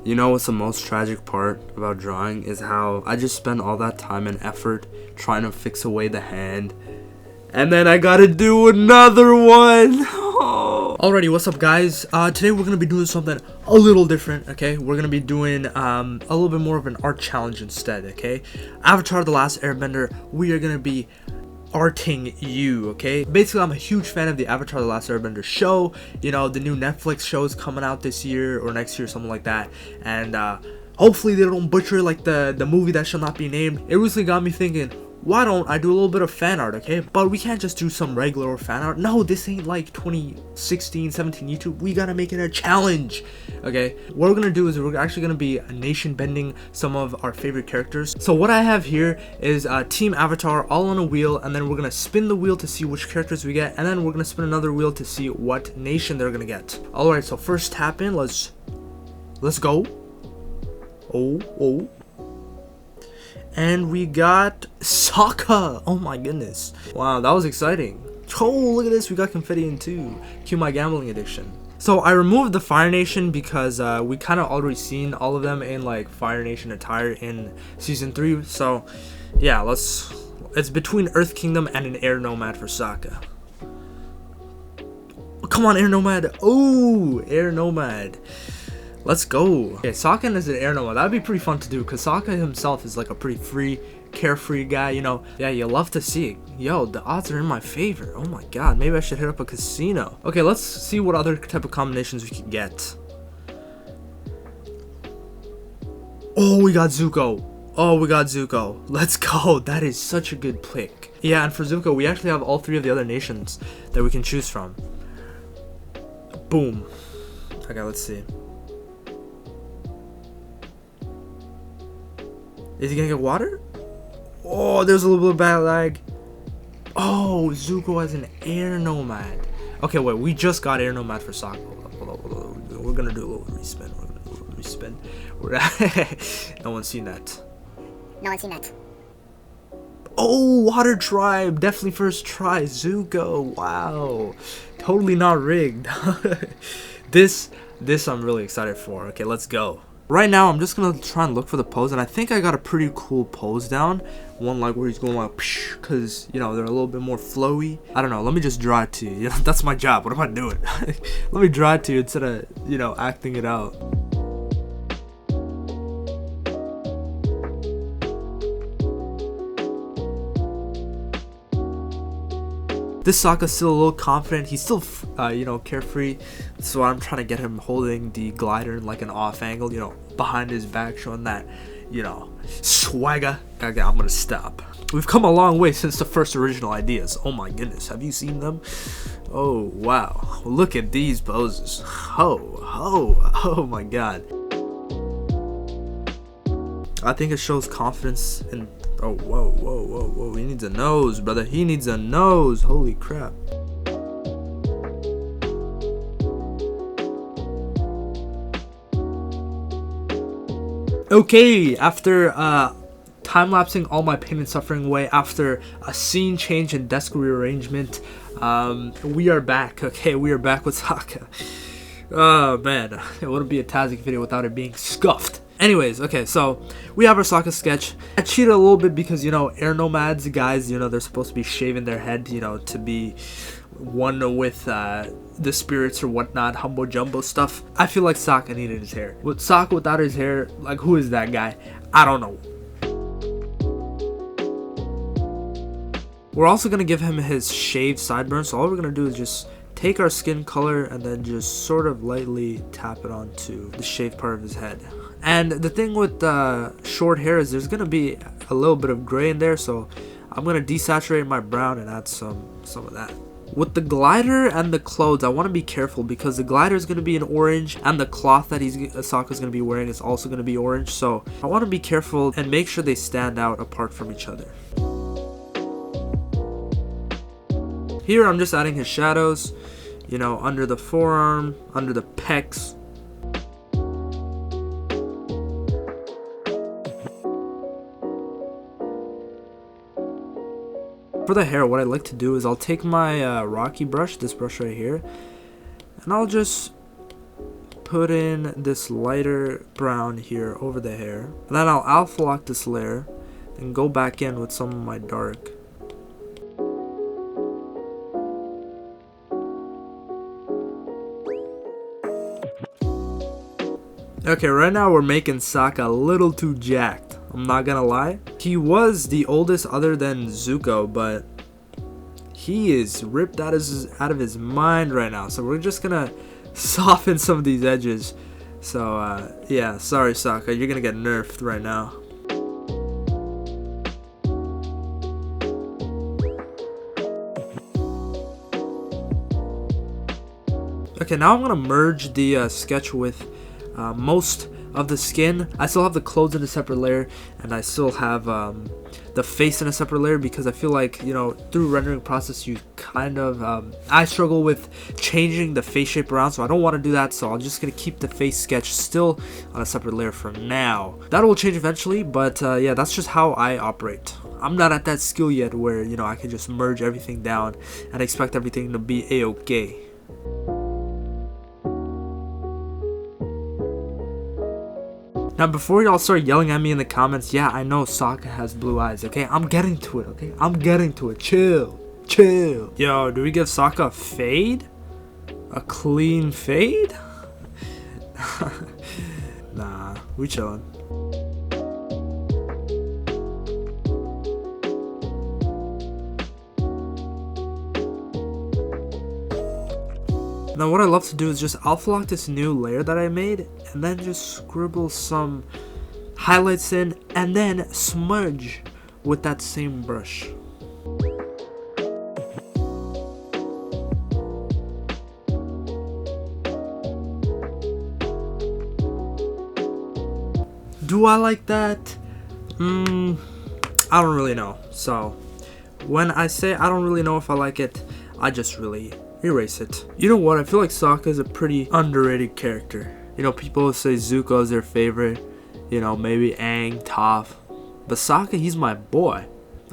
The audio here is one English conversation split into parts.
You know what's the most tragic part about drawing is how I just spend all that time and effort trying to fix away the hand, and then I gotta do another one. Alrighty, what's up guys? Today we're gonna be doing something a little different, okay? We're gonna be doing a little bit more of an art challenge instead, okay? Avatar: The Last Airbender, we are gonna be arting you, okay? Basically, I'm a huge fan of the Avatar: The Last Airbender show. You know, the new Netflix show is coming out this year or next year, something like that. And hopefully they don't butcher like the movie that shall not be named. It recently got me thinking, why don't I do a little bit of fan art, okay? But we can't just do some regular fan art. No, this ain't like 2016, 17 YouTube. We gotta make it a challenge, okay? What we're gonna do is we're actually gonna be nation bending some of our favorite characters. So what I have here is Team Avatar all on a wheel, and then we're gonna spin the wheel to see which characters we get, and then we're gonna spin another wheel to see what nation they're gonna get. All right, so first tap in. Let's go. Oh. And we got Sokka. Oh my goodness. Wow, that was exciting. Oh, look at this. We got confetti in too. Cue my gambling addiction. So I removed the Fire Nation because we kind of already seen all of them in like Fire Nation attire in season 3. So yeah, it's between Earth Kingdom and an Air Nomad for Sokka. Come on, Air Nomad. Oh, Air Nomad. Let's go. Okay, Sokka is an air nomad. That'd be pretty fun to do because Sokka himself is like a pretty free, carefree guy, you know. Yeah, you love to see it. Yo, the odds are in my favor. Oh my god, maybe I should hit up a casino. Okay, let's see what other type of combinations we can get. Oh, we got Zuko. Let's go. That is such a good pick. Yeah, and for Zuko, we actually have all 3 of the other nations that we can choose from. Boom. Okay, let's see. Is he gonna get water? Oh, there's a little bit of bad lag. Oh, Zuko as an air nomad. Okay, wait, we just got air nomad for Sokka. Hold on. We're gonna do a little respin. No one's seen that. Oh, water tribe. Definitely first try. Zuko. Wow. Totally not rigged. This I'm really excited for. Okay, let's go. Right now, I'm just gonna try and look for the pose, and I think I got a pretty cool pose down. One like where he's going like, because you know they're a little bit more flowy. I don't know. Let me just draw it to you. You know, that's my job. What am I doing? Let me draw it to you instead of acting it out. This Sokka's still a little confident. He's still, carefree. So I'm trying to get him holding the glider in like an off angle, behind his back, showing that, swagger. Okay, I'm gonna stop. We've come a long way since the first original ideas. Oh my goodness, have you seen them? Oh wow, look at these poses. Oh my god. I think it shows confidence in. Oh, whoa. He needs a nose, brother. He needs a nose. Holy crap. Okay, after time-lapsing all my pain and suffering away, after a scene change and desk rearrangement, we are back. Okay, we are back with Sokka. Oh, man. It wouldn't be a Tazik video without it being scuffed. Anyways, okay, so we have our Sokka sketch. I cheated a little bit because, air nomads, guys, they're supposed to be shaving their head, to be one with the spirits or whatnot, humbo jumbo stuff. I feel like Sokka needed his hair. With Sokka without his hair, like, who is that guy? I don't know. We're also going to give him his shaved sideburns, so all we're going to do is just take our skin color and then just sort of lightly tap it onto the shaved part of his head. And the thing with short hair is there's going to be a little bit of gray in there, so I'm going to desaturate my brown and add some of that. With the glider and the clothes, I want to be careful because the glider is going to be an orange and the cloth that Sokka's going to be wearing is also going to be orange, so I want to be careful and make sure they stand out apart from each other. Here I'm just adding his shadows, under the forearm, under the pecs. For the hair, what I like to do is I'll take my Wacky brush, this brush right here, and I'll just put in this lighter brown here over the hair. And then I'll alpha lock this layer and go back in with some of my dark. Okay, right now we're making Sokka a little too jacked. I'm not gonna lie. He was the oldest other than Zuko, but he is ripped out of his mind right now. So we're just gonna soften some of these edges. So yeah, sorry Sokka, you're gonna get nerfed right now. Okay, now I'm gonna merge the sketch with most of the skin. I still have the clothes in a separate layer, and I still have the face in a separate layer, because I feel like, you know, through rendering process you kind of I struggle with changing the face shape around, so I don't want to do that. So I'm just gonna keep the face sketch still on a separate layer for now. That will change eventually, but yeah, that's just how I operate. I'm not at that skill yet where, you know, I can just merge everything down and expect everything to be a-okay. Now, before y'all start yelling at me in the comments, yeah, I know Sokka has blue eyes, okay? I'm getting to it, okay? I'm getting to it. Chill. Chill. Yo, do we give Sokka a fade? A clean fade? Nah, we chillin'. Now what I love to do is just alpha lock this new layer that I made, and then just scribble some highlights in, and then smudge with that same brush. Do I like that? I don't really know. So when I say I don't really know if I like it, I just really erase it. You know what? I feel like Sokka is a pretty underrated character. You know, people say Zuko is their favorite. You know, maybe Aang, Toph. But Sokka, he's my boy.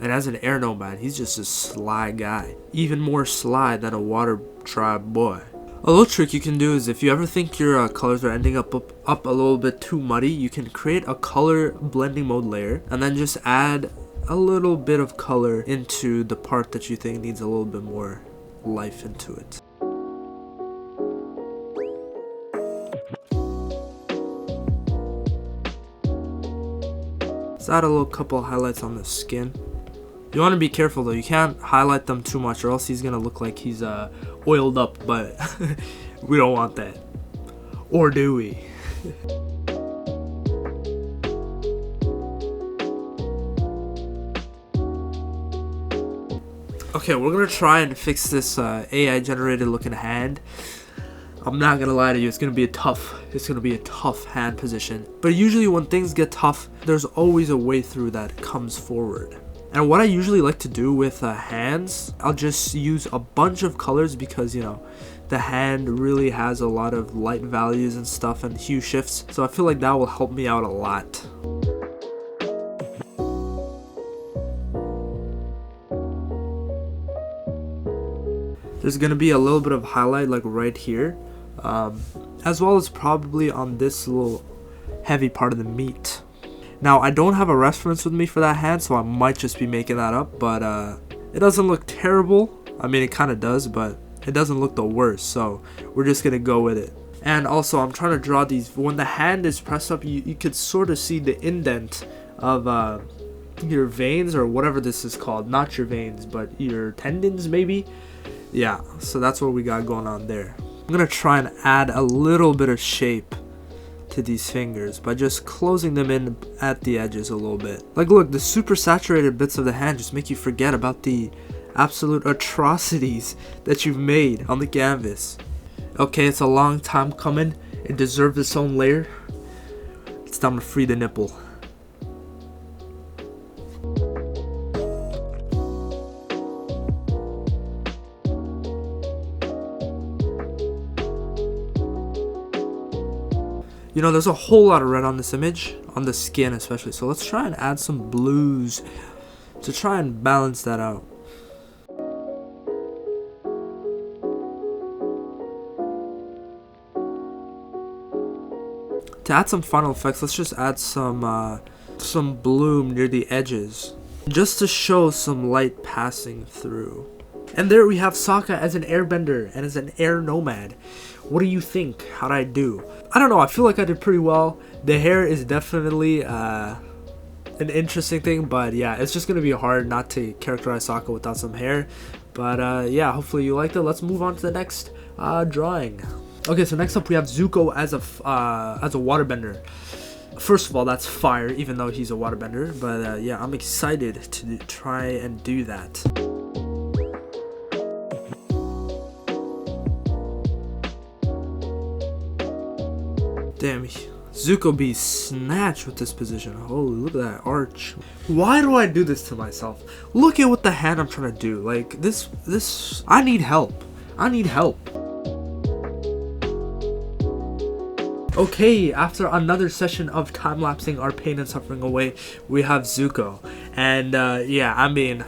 And as an air nomad, he's just a sly guy. Even more sly than a water tribe boy. A little trick you can do is, if you ever think your colors are ending up a little bit too muddy, you can create a color blending mode layer and then just add a little bit of color into the part that you think needs a little bit more life into it. Let's add a little couple of highlights on the skin. You want to be careful though, you can't highlight them too much or else he's gonna look like he's oiled up, but we don't want that. Or do we? Okay, we're gonna try and fix this AI generated looking hand. I'm not gonna lie to you, it's gonna be a tough hand position. But usually when things get tough, there's always a way through that comes forward. And what I usually like to do with hands, I'll just use a bunch of colors because, you know, the hand really has a lot of light values and stuff and hue shifts. So I feel like that will help me out a lot. There's gonna be a little bit of highlight like right here, as well as probably on this little heavy part of the meat. Now I don't have a reference with me for that hand, so I might just be making that up, but it doesn't look terrible. I mean, it kind of does, but it doesn't look the worst, so we're just gonna go with it. And also I'm trying to draw these, when the hand is pressed up, you could sort of see the indent of your veins or whatever this is called. Not your veins, but your tendons maybe. Yeah, so that's what we got going on there. I'm gonna try and add a little bit of shape to these fingers by just closing them in at the edges a little bit. Like look, the super saturated bits of the hand just make you forget about the absolute atrocities that you've made on the canvas. Okay, it's a long time coming. It deserves its own layer. It's time to free the nipple. You know, there's a whole lot of red on this image, on the skin especially, so let's try and add some blues to try and balance that out. To add some final effects, let's just add some bloom near the edges, just to show some light passing through. And there we have Sokka as an airbender and as an air nomad. What do you think? How'd I do? I don't know, I feel like I did pretty well. The hair is definitely an interesting thing, but yeah, it's just gonna be hard not to characterize Sokka without some hair. But yeah, hopefully you liked it. Let's move on to the next drawing. Okay, so next up we have Zuko as a waterbender. First of all, that's fire, even though he's a waterbender. But yeah, I'm excited to try and do that. Damn, Zuko be snatched with this position. Holy, look at that arch. Why do I do this to myself? Look at what the hand I'm trying to do. Like, this, I need help. I need help. Okay, after another session of time-lapsing our pain and suffering away, we have Zuko. And yeah, I mean,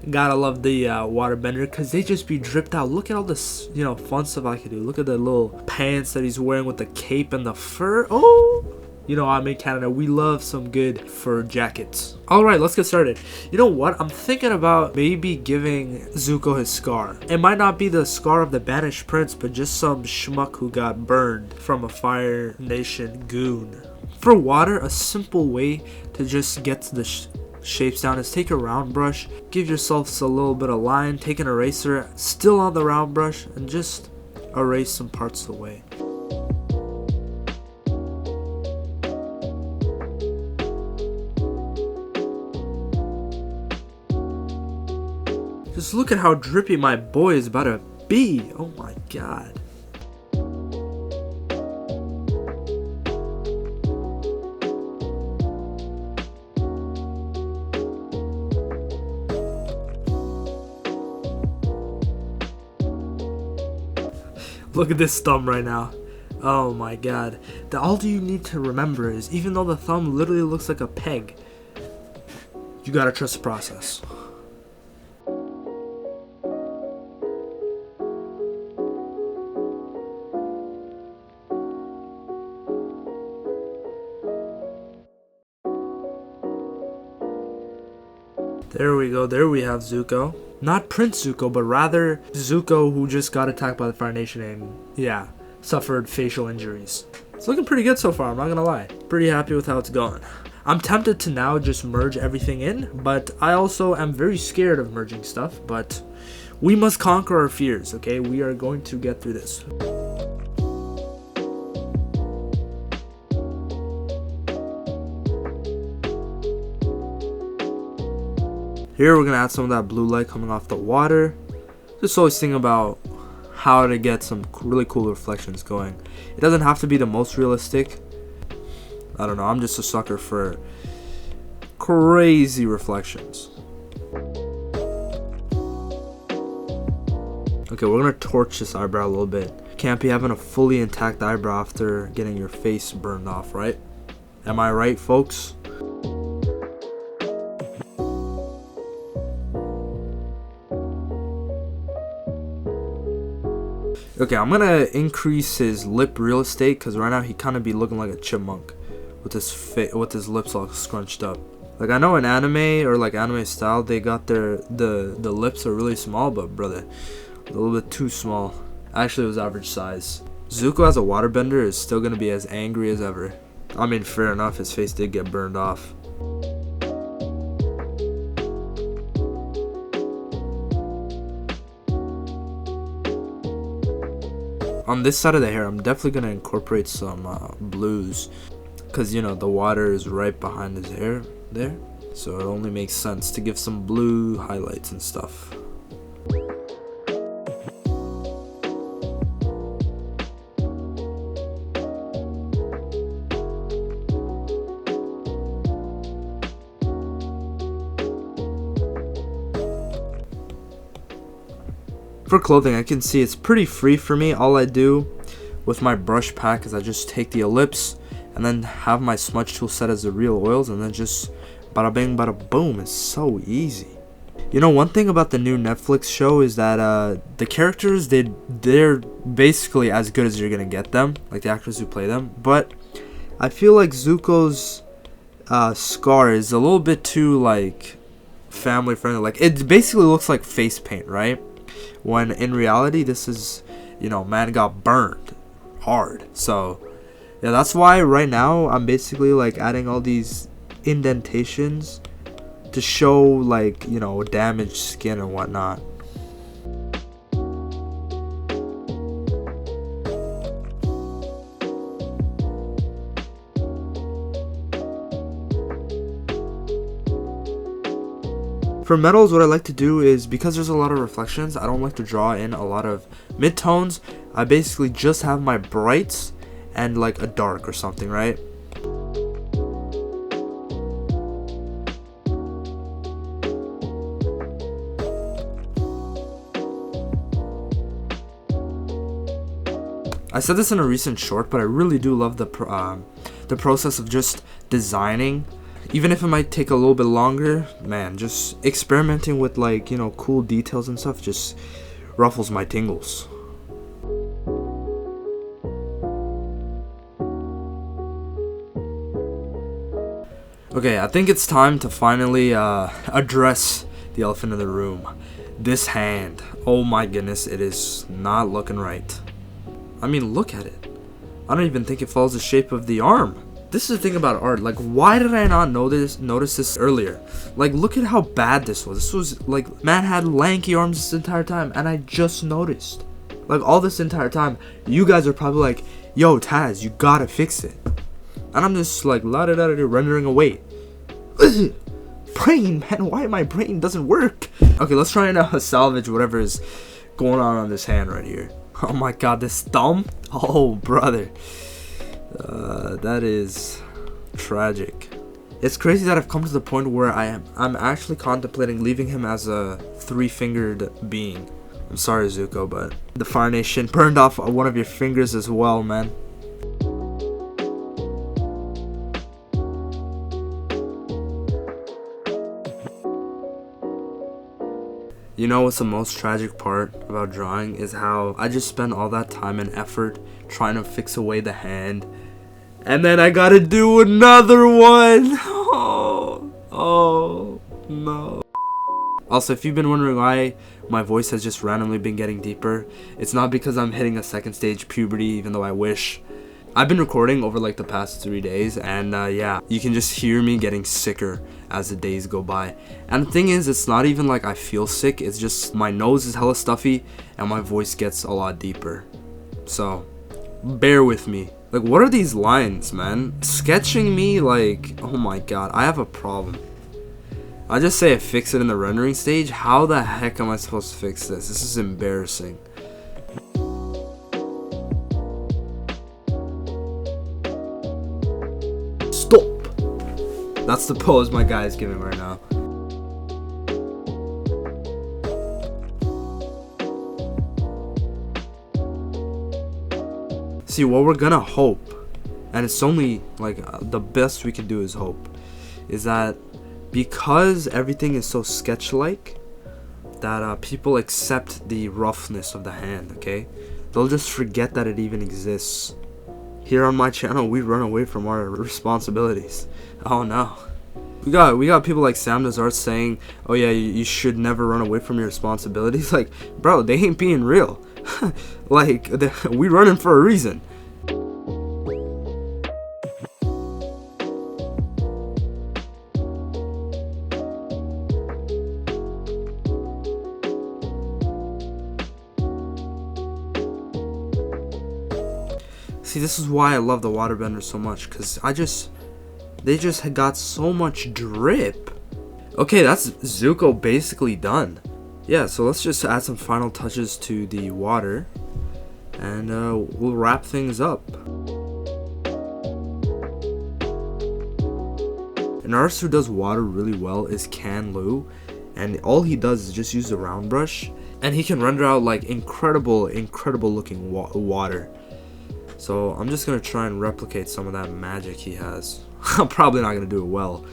gotta love the waterbender, because they just be dripped out. Look at all this, you know, fun stuff I can do. Look at the little pants that he's wearing with the cape and the fur. Oh, you know, I'm in Canada, we love some good fur jackets. Alright, let's get started. You know what, I'm thinking about maybe giving Zuko his scar. It might not be the scar of the banished prince, but just some schmuck who got burned from a Fire Nation goon. For water, a simple way to just get to the shapes down is take a round brush, give yourself a little bit of line, take an eraser still on the round brush, and just erase some parts away. Just look at how drippy my boy is about to be. Oh my god. Look at this thumb right now. Oh my god. All you need to remember is, even though the thumb literally looks like a peg, you gotta trust the process. There we go, there we have Zuko. Not Prince Zuko, but rather Zuko who just got attacked by the Fire Nation and, yeah, suffered facial injuries. It's looking pretty good so far, I'm not gonna lie. Pretty happy with how it's going. I'm tempted to now just merge everything in, but I also am very scared of merging stuff, but we must conquer our fears, okay? We are going to get through this. Here we're gonna add some of that blue light coming off the water. Just always think about how to get some really cool reflections going. It doesn't have to be the most realistic. I don't know, I'm just a sucker for crazy reflections. Okay, we're gonna torch this eyebrow a little bit. Can't be having a fully intact eyebrow after getting your face burned off, right? Am I right, folks? Okay, I'm gonna increase his lip real estate, because right now he kind of be looking like a chipmunk with his lips all scrunched up. Like, I know in anime or like anime style they got the lips are really small, but brother, a little bit too small. Actually, it was average size. Zuko as a waterbender is still gonna be as angry as ever. I mean, fair enough, his face did get burned off. On this side of the hair, I'm definitely going to incorporate some blues, because, you know, the water is right behind his hair there, so it only makes sense to give some blue highlights and stuff. For clothing, I can see it's pretty free for me. All I do with my brush pack is I just take the ellipse and then have my smudge tool set as the real oils, and then just bada bing bada boom. It's so easy. You know, one thing about the new Netflix show is that the characters, they're basically as good as you're gonna get them, like the actors who play them, but I feel like Zuko's scar is a little bit too like family friendly. Like it basically looks like face paint, right? When in reality this is, you know, man got burned hard. So yeah, that's why right now I'm basically like adding all these indentations to show like, you know, damaged skin and whatnot. For metals, what I like to do is, because there's a lot of reflections, I don't like to draw in a lot of midtones. I basically just have my brights and like a dark or something, right? I said this in a recent short, but I really do love the process of just designing. Even if it might take a little bit longer, man, just experimenting with like, you know, cool details and stuff just ruffles my tingles. Okay, I think it's time to finally address the elephant in the room. This hand. Oh my goodness, it is not looking right. I mean, look at it. I don't even think it follows the shape of the arm. This is the thing about art. Like, why did I not notice this earlier? Like, look at how bad this was. This was like, man had lanky arms this entire time, and I just noticed. Like, all this entire time, you guys are probably like, yo, Taz, you gotta fix it. And I'm just like, la-da-da-da, rendering away. Brain, man, why my brain doesn't work? Okay, let's try and salvage whatever is going on this hand right here. Oh my god, this thumb? Oh, brother. That is tragic. It's crazy that I've come to the point where I'm actually contemplating leaving him as a 3-fingered being. I'm sorry, Zuko, but the Fire Nation burned off one of your fingers as well, man. You know what's the most tragic part about drawing is how I just spend all that time and effort trying to fix away the hand, and then I gotta do another one. Oh no. Also, if you've been wondering why my voice has just randomly been getting deeper, it's not because I'm hitting a second stage puberty, even though I wish. I've been recording over like the past 3 days, and yeah, you can just hear me getting sicker as the days go by. And the thing is, it's not even like I feel sick, it's just my nose is hella stuffy and my voice gets a lot deeper. So bear with me. Like, what are these lines, man? Sketching me, like, oh my god, I have a problem. I just say I fix it in the rendering stage. How the heck am I supposed to fix this? This is embarrassing. Stop! That's the pose my guy is giving right now. See, what we're gonna hope, and it's only like the best we can do is hope, is that because everything is so sketch-like, that people accept the roughness of the hand, okay? They'll just forget that it even exists. Here on my channel, we run away from our responsibilities. Oh no. We got people like Sam Nazar saying, oh yeah, you should never run away from your responsibilities. Like, bro, they ain't being real. Like, we running for a reason. See, this is why I love the waterbender so much, because they just got so much drip. Okay, that's Zuko basically done. Yeah, so let's just add some final touches to the water, and we'll wrap things up. An artist who does water really well is Can Lu, and all he does is just use the round brush, and he can render out like incredible looking water. So I'm just gonna try and replicate some of that magic he has. I'm probably not gonna do it well.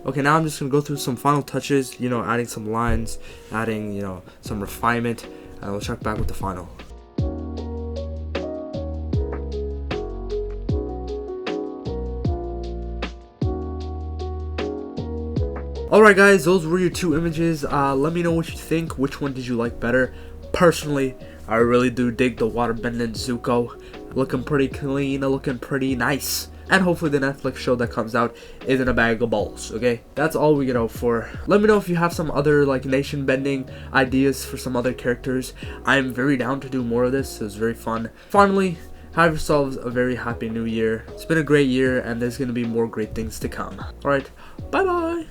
Okay, now I'm just gonna go through some final touches, you know, adding some lines, adding, you know, some refinement, and we'll check back with the final. Alright guys, those were your 2 images. Let me know what you think. Which one did you like better? Personally, I really do dig the waterbending Zuko. Looking pretty clean, looking pretty nice. And hopefully the Netflix show that comes out isn't a bag of balls, okay? That's all we get out for. Let me know if you have some other like nation bending ideas for some other characters. I'm very down to do more of this. It was very fun. Finally, have yourselves a very happy new year. It's been a great year and there's going to be more great things to come. Alright, bye bye!